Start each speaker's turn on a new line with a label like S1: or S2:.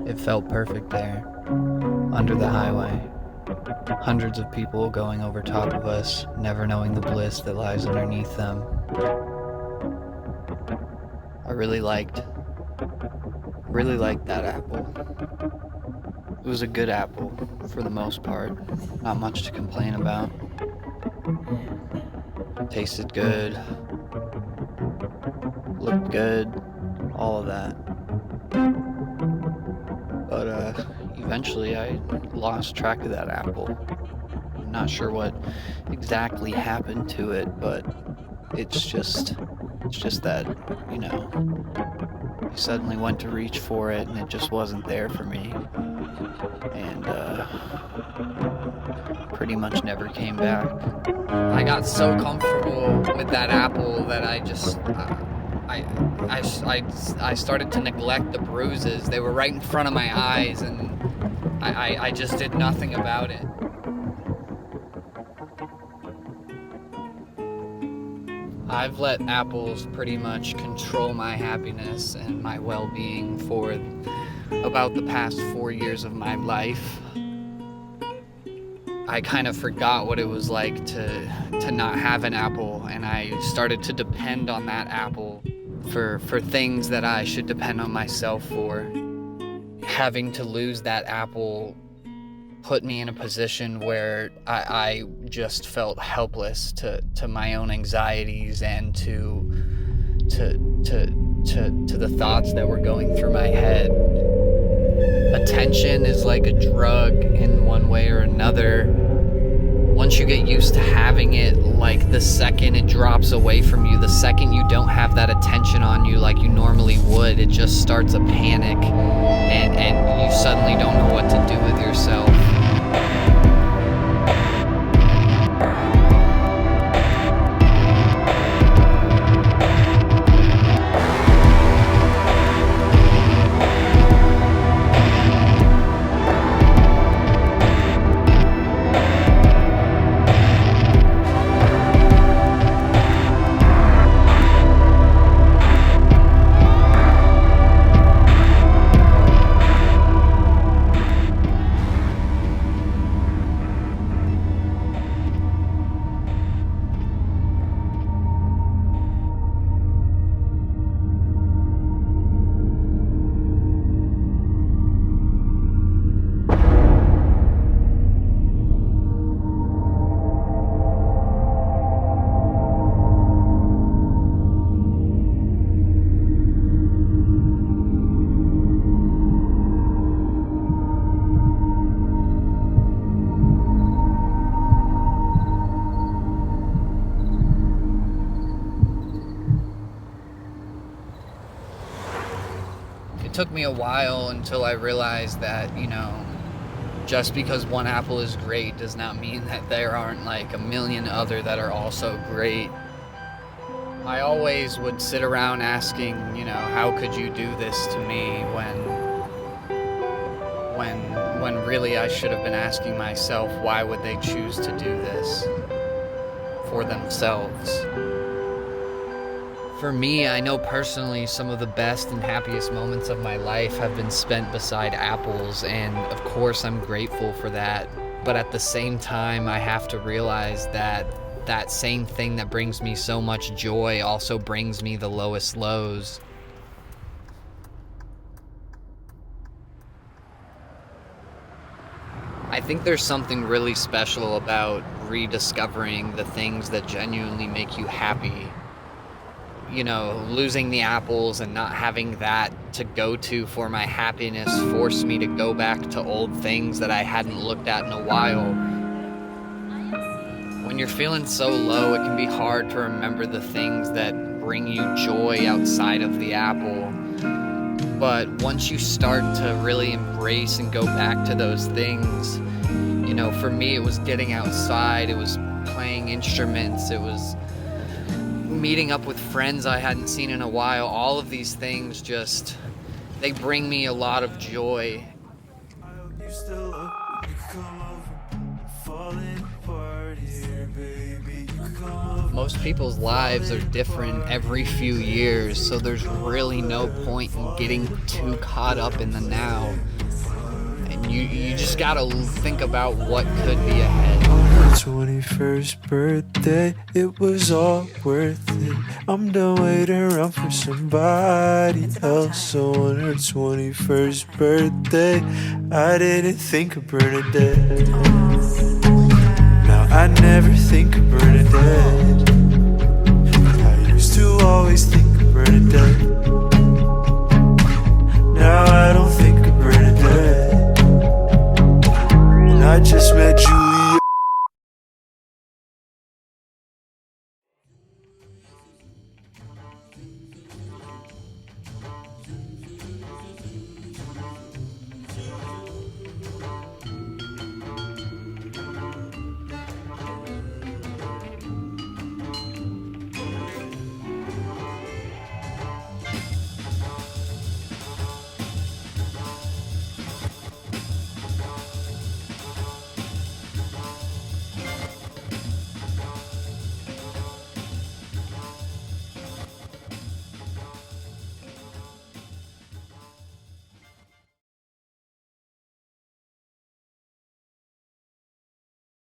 S1: It felt perfect there, under the highway. Hundreds of people going over top of us, never knowing the bliss that lies underneath them. I really liked that apple. It was a good apple, for the most part. Not much to complain about. Tasted good, looked good, all of that. But eventually I lost track of that apple. I'm not sure what exactly happened to it, but it's just that, I suddenly went to reach for it and it just wasn't there for me. And pretty much never came back.
S2: I got so comfortable with that apple that I started to neglect the bruises. They were right in front of my eyes, and I just did nothing about it. I've let apples pretty much control my happiness and my well-being for about the past 4 years of my life. I kind of forgot what it was like to not have an apple, and I started to depend on that apple for things that I should depend on myself for. Having to lose that apple put me in a position where I just felt helpless to my own anxieties and to the thoughts that were going through my head. Attention is like a drug in one way or another. Once you get used to having it, like the second it drops away from you, the second you don't have that attention on you like you normally would, it just starts a panic, and you suddenly don't know what to do with yourself. It took me a while until I realized that, just because one apple is great does not mean that there aren't like a million other that are also great. I always would sit around asking, how could you do this to me when really I should have been asking myself, why would they choose to do this for themselves? For me, I know personally some of the best and happiest moments of my life have been spent beside apples, and of course I'm grateful for that. But at the same time, I have to realize that that same thing that brings me so much joy also brings me the lowest lows. I think there's something really special about rediscovering the things that genuinely make you happy. Losing the apples and not having that to go to for my happiness forced me to go back to old things that I hadn't looked at in a while. When you're feeling so low, it can be hard to remember the things that bring you joy outside of the apple. But once you start to really embrace and go back to those things, for me it was getting outside, it was playing instruments, it was meeting up with friends I hadn't seen in a while. All of these things they bring me a lot of joy. Most people's lives are different every few years, so there's really no point in getting too caught up in the now. You just gotta think about what could be ahead.
S3: On her 21st birthday, it was all worth it. I'm done waiting around for somebody else. So on her 21st birthday, I didn't think of Bernadette. Now I never think of Bernadette.